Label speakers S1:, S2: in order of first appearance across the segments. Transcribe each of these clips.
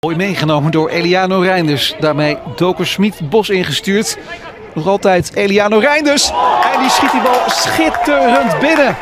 S1: Mooi meegenomen door Eliano Reinders. Daarmee Doker Smit Bos ingestuurd. Nog altijd Eliano Reinders. En die schiet die bal schitterend binnen.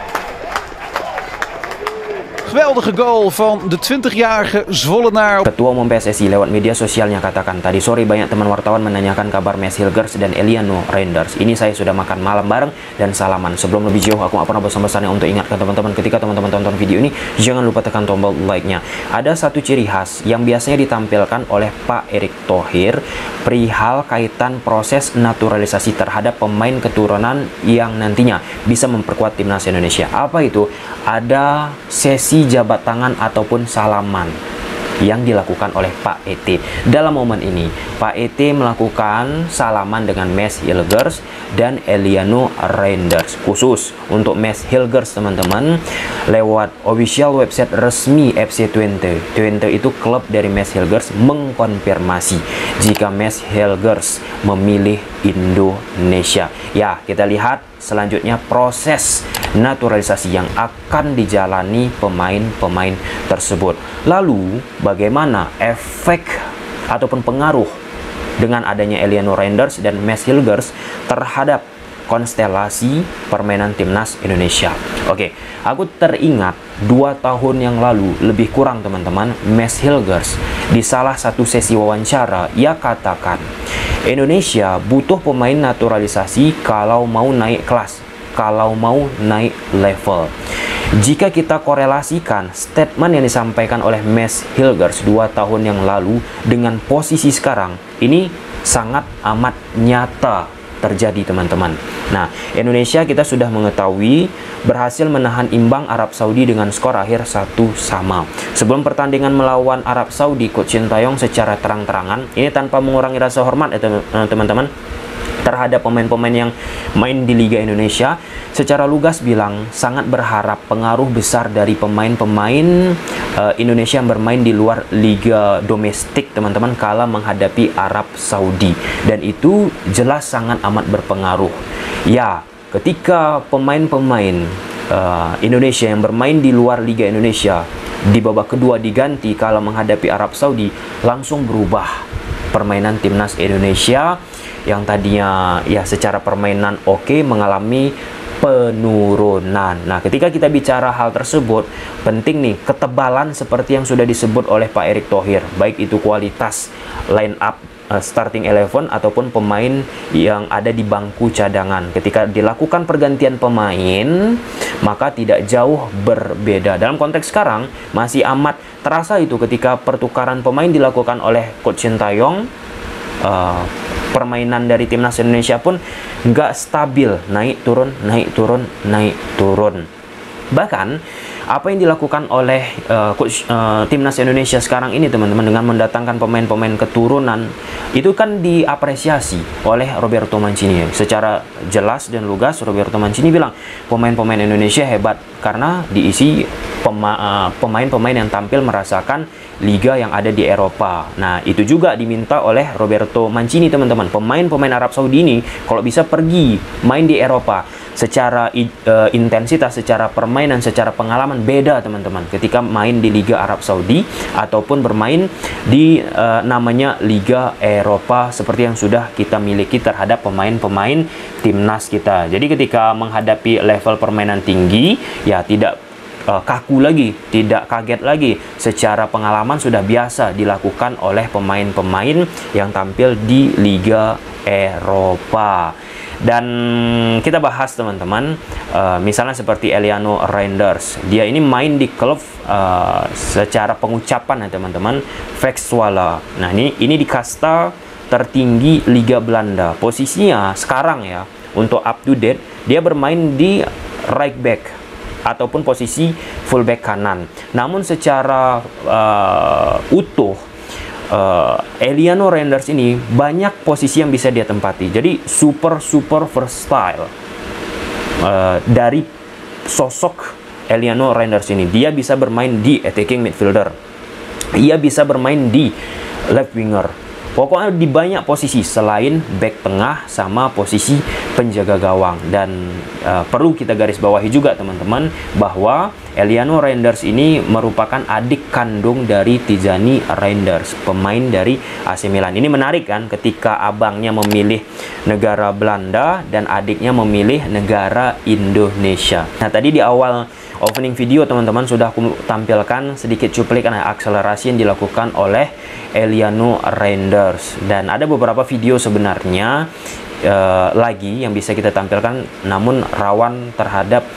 S1: Geweldige goal van de 20-jarige Zwollenaar.
S2: Ketua Umum PSSI lewat media sosialnya katakan, tadi sore banyak teman wartawan menanyakan kabar Mads Hilgers dan Eliano Reinders. Ini saya sudah makan malam bareng dan salaman. Sebelum lebih jauh, aku pernah bosan-bosannya untuk ingatkan teman-teman, ketika teman-teman tonton video ini, jangan lupa tekan tombol like-nya. Ada satu ciri khas yang biasanya ditampilkan oleh Pak Erick Thohir perihal kaitan proses naturalisasi terhadap pemain keturunan yang nantinya bisa memperkuat timnas Indonesia. Apa itu? Ada sesi jabat tangan ataupun salaman yang dilakukan oleh Pak ET. Dalam momen ini, Pak ET melakukan salaman dengan Mads Hilgers dan Eliano Reinders. Khusus untuk Mads Hilgers, teman-teman, lewat official website resmi FC Twente. Twente itu klub dari Mads Hilgers, mengkonfirmasi jika Mads Hilgers memilih Indonesia. Ya, kita lihat selanjutnya proses naturalisasi yang akan dijalani pemain-pemain tersebut. Lalu, bagaimana efek ataupun pengaruh dengan adanya Eliano Reinders dan Mads Hilgers terhadap konstelasi permainan timnas Indonesia? Oke, aku teringat 2 tahun yang lalu, lebih kurang teman-teman, Mads Hilgers di salah satu sesi wawancara, ia katakan Indonesia butuh pemain naturalisasi kalau mau naik kelas, kalau mau naik level. Jika kita korelasikan statement yang disampaikan oleh Mads Hilgers 2 tahun yang lalu dengan posisi sekarang, ini sangat amat nyata terjadi, teman-teman. Nah, Indonesia kita sudah mengetahui berhasil menahan imbang Arab Saudi dengan skor akhir 1-1. Sebelum pertandingan melawan Arab Saudi, Coach Sintayong secara terang-terangan, ini tanpa mengurangi rasa hormat ya teman-teman, terhadap pemain-pemain yang main di Liga Indonesia, secara lugas bilang sangat berharap pengaruh besar dari pemain-pemain Indonesia yang bermain di luar liga domestik, teman-teman, kala menghadapi Arab Saudi, dan itu jelas sangat amat berpengaruh. Ya, ketika pemain-pemain Indonesia yang bermain di luar Liga Indonesia di babak kedua diganti kala menghadapi Arab Saudi, langsung berubah permainan timnas Indonesia yang tadinya ya secara permainan oke mengalami penurunan. Nah, ketika kita bicara hal tersebut, penting nih ketebalan seperti yang sudah disebut oleh Pak Erick Thohir, baik itu kualitas line up starting 11 ataupun pemain yang ada di bangku cadangan. Ketika dilakukan pergantian pemain, maka tidak jauh berbeda. Dalam konteks sekarang masih amat terasa itu ketika pertukaran pemain dilakukan oleh Coach Sintayong. Permainan dari timnas Indonesia pun nggak stabil, naik turun, naik turun, naik turun. Bahkan apa yang dilakukan oleh timnas Indonesia sekarang ini, teman-teman, dengan mendatangkan pemain-pemain keturunan, itu kan diapresiasi oleh Roberto Mancini. Secara jelas dan lugas Roberto Mancini bilang pemain-pemain Indonesia hebat karena diisi pemain-pemain yang tampil merasakan liga yang ada di Eropa. Nah, itu juga diminta oleh Roberto Mancini, teman-teman. Pemain-pemain Arab Saudi ini kalau bisa pergi main di Eropa, secara intensitas, secara permainan, secara pengalaman beda, teman-teman, ketika main di Liga Arab Saudi ataupun bermain di namanya Liga Eropa seperti yang sudah kita miliki terhadap pemain-pemain timnas kita. Jadi ketika menghadapi level permainan tinggi, ya tidak kaku lagi, tidak kaget lagi. Secara pengalaman sudah biasa dilakukan oleh pemain-pemain yang tampil di Liga Eropa. Dan kita bahas, teman-teman, misalnya seperti Eliano Reinders, dia ini main di klub secara pengucapan ya teman-teman, Vexwala. Nah, ini di kasta tertinggi Liga Belanda. Posisinya sekarang ya, untuk up to date, dia bermain di right back ataupun posisi fullback kanan. Namun secara utuh, Eliano Reinders ini banyak posisi yang bisa dia tempati. Jadi super versatile dari sosok Eliano Reinders ini. Dia bisa bermain di attacking midfielder, ia bisa bermain di left winger, pokoknya di banyak posisi selain back tengah sama posisi penjaga gawang. Dan perlu kita garis bawahi juga teman-teman bahwa Eliano Reinders ini merupakan adik kandung dari Tijani Reinders, pemain dari AC Milan. Ini menarik kan, ketika abangnya memilih negara Belanda dan adiknya memilih negara Indonesia. Nah, tadi di awal opening video teman-teman sudah aku tampilkan sedikit cuplikan akselerasi yang dilakukan oleh Eliano Reinders, dan ada beberapa video sebenarnya lagi yang bisa kita tampilkan, namun rawan terhadap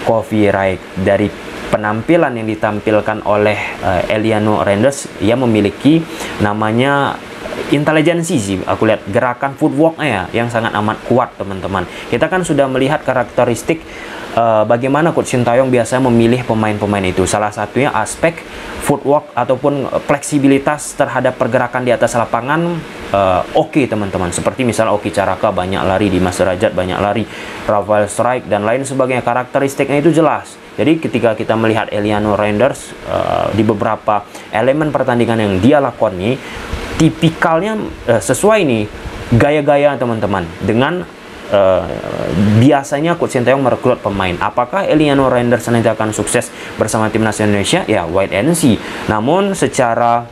S2: copyright. Dari penampilan yang ditampilkan oleh Eliano Reinders, ia memiliki namanya intelijensi sih, aku lihat gerakan footworknya ya, yang sangat amat kuat teman-teman. Kita kan sudah melihat karakteristik bagaimana Coach Sintayong biasa memilih pemain-pemain itu. Salah satunya aspek footwork ataupun fleksibilitas terhadap pergerakan di atas lapangan. Oke teman-teman, seperti misalnya Oki Caraka banyak lari, Dimas Derajat banyak lari, Rafael Strike dan lain sebagainya. Karakteristiknya itu jelas. Jadi ketika kita melihat Eliano Reinders di beberapa elemen pertandingan yang dia lakoni, tipikalnya sesuai nih gaya-gaya teman-teman dengan biasanya Coach Sintayong merekrut pemain. Apakah Eliano Reinders nanti akan sukses bersama timnas Indonesia? Ya, wait and see. Namun secara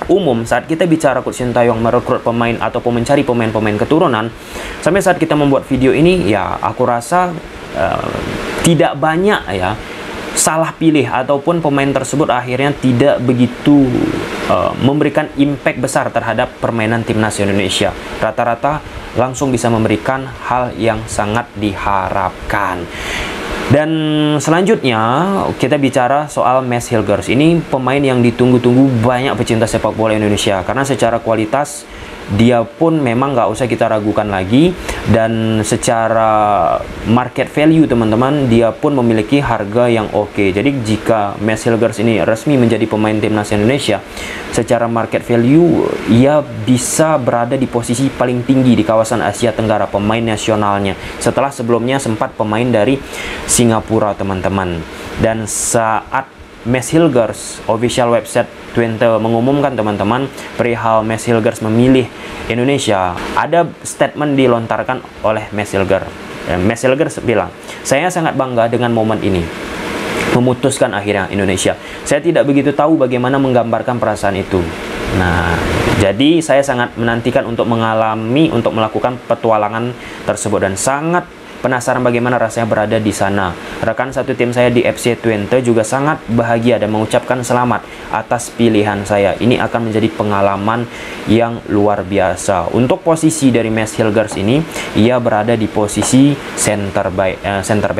S2: umum saat kita bicara Coach Sintayong merekrut pemain ataupun mencari pemain-pemain keturunan, sampai saat kita membuat video ini ya aku rasa tidak banyak ya salah pilih ataupun pemain tersebut akhirnya tidak begitu memberikan impact besar terhadap permainan timnas Indonesia. Rata-rata langsung bisa memberikan hal yang sangat diharapkan. Dan selanjutnya kita bicara soal Mads Hilgers. Ini pemain yang ditunggu-tunggu banyak pecinta sepak bola Indonesia, karena secara kualitas dia pun memang nggak usah kita ragukan lagi, dan secara market value teman-teman dia pun memiliki harga yang oke. Jadi jika Mads Hilgers ini resmi menjadi pemain timnas Indonesia, secara market value ia bisa berada di posisi paling tinggi di kawasan Asia Tenggara pemain nasionalnya, setelah sebelumnya sempat pemain dari Singapura teman-teman. Dan saat Mads Hilgers official website Twente mengumumkan teman-teman perihal Mads Hilgers memilih Indonesia, ada statement dilontarkan oleh Mads Hilgers. Mads Hilgers bilang, "Saya sangat bangga dengan momen ini, memutuskan akhirnya Indonesia. Saya tidak begitu tahu bagaimana menggambarkan perasaan itu. Nah, jadi saya sangat menantikan untuk melakukan petualangan tersebut dan sangat penasaran bagaimana rasanya berada di sana. Rekan satu tim saya di FC Twente juga sangat bahagia dan mengucapkan selamat atas pilihan saya. Ini akan menjadi pengalaman yang luar biasa." Untuk posisi dari Mads Hilgers ini, ia berada di posisi center back,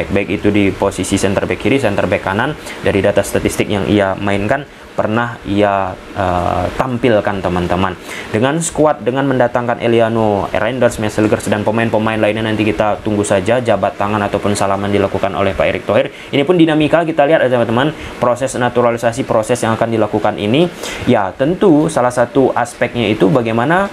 S2: baik itu di posisi center back kiri, center back kanan. Dari data statistik yang ia mainkan, pernah ia tampilkan teman-teman. Dengan skuad, dengan mendatangkan Eliano Reinders, Mads Hilgers dan pemain-pemain lainnya, nanti kita tunggu saja jabat tangan ataupun salaman dilakukan oleh Pak Erick Thohir. Ini pun dinamika kita lihat teman-teman, proses naturalisasi, proses yang akan dilakukan ini ya tentu salah satu aspeknya itu bagaimana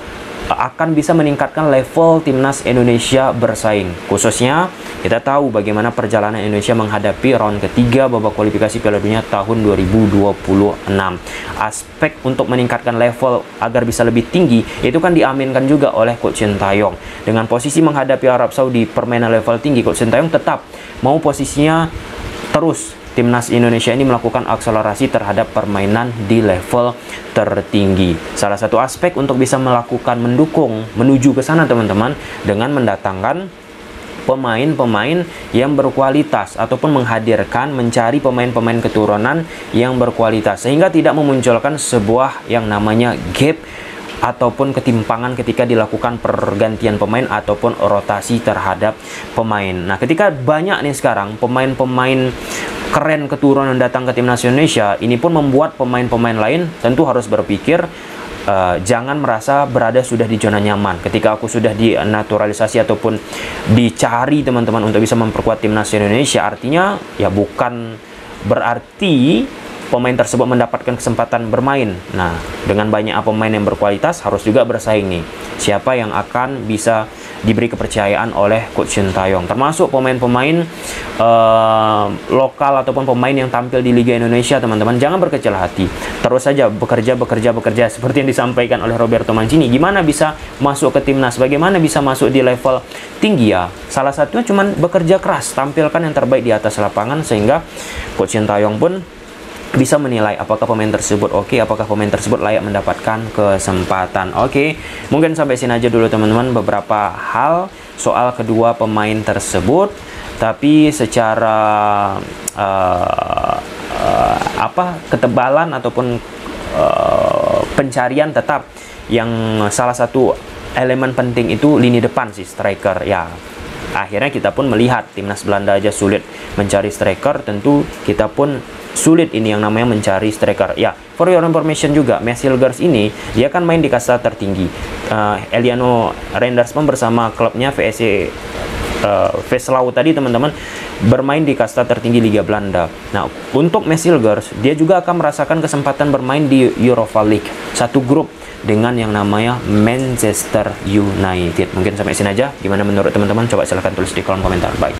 S2: akan bisa meningkatkan level timnas Indonesia bersaing. Khususnya kita tahu bagaimana perjalanan Indonesia menghadapi round ketiga babak kualifikasi Piala Dunia tahun 2026. Aspek untuk meningkatkan level agar bisa lebih tinggi itu kan diaminkan juga oleh Coach Sintayong. Dengan posisi menghadapi Arab Saudi permainan level tinggi, Coach Sintayong tetap mau posisinya terus timnas Indonesia ini melakukan akselerasi terhadap permainan di level tertinggi. Salah satu aspek untuk bisa mendukung menuju ke sana teman-teman, dengan mendatangkan pemain-pemain yang berkualitas ataupun mencari pemain-pemain keturunan yang berkualitas, sehingga tidak memunculkan sebuah yang namanya gap ataupun ketimpangan ketika dilakukan pergantian pemain ataupun rotasi terhadap pemain. Nah, ketika banyak nih sekarang pemain-pemain keren keturunan datang ke timnas Indonesia, ini pun membuat pemain-pemain lain tentu harus berpikir, jangan merasa berada sudah di zona nyaman. Ketika aku sudah dinaturalisasi ataupun dicari teman-teman untuk bisa memperkuat timnas Indonesia, artinya ya bukan berarti pemain tersebut mendapatkan kesempatan bermain. Nah, dengan banyak pemain yang berkualitas harus juga bersaing nih. Siapa yang akan bisa diberi kepercayaan oleh Coach Shin Tae-yong, termasuk pemain-pemain lokal ataupun pemain yang tampil di Liga Indonesia. Teman-teman, jangan berkecil hati, terus saja bekerja seperti yang disampaikan oleh Roberto Mancini. Gimana bisa masuk ke timnas, bagaimana bisa masuk di level tinggi, ya salah satunya cuman bekerja keras, tampilkan yang terbaik di atas lapangan, sehingga Coach Shin Tae-yong pun bisa menilai apakah pemain tersebut oke, apakah pemain tersebut layak mendapatkan kesempatan. Oke, mungkin sampai sini aja dulu teman-teman beberapa hal soal kedua pemain tersebut. Tapi secara ketebalan ataupun pencarian tetap yang salah satu elemen penting itu lini depan sih, striker. Ya, akhirnya kita pun melihat timnas Belanda aja sulit mencari striker, tentu kita pun sulit ini yang namanya mencari striker. Ya, for your information juga, Mads Hilgers ini dia kan main di kasta tertinggi. Eliano Reinders pun bersama klubnya VSC Veslau tadi teman-teman bermain di kasta tertinggi Liga Belanda. Nah, untuk Mads Hilgers dia juga akan merasakan kesempatan bermain di Europa League, satu grup dengan yang namanya Manchester United. Mungkin sampai sini aja. Gimana menurut teman-teman? Coba silahkan tulis di kolom komentar. Bye.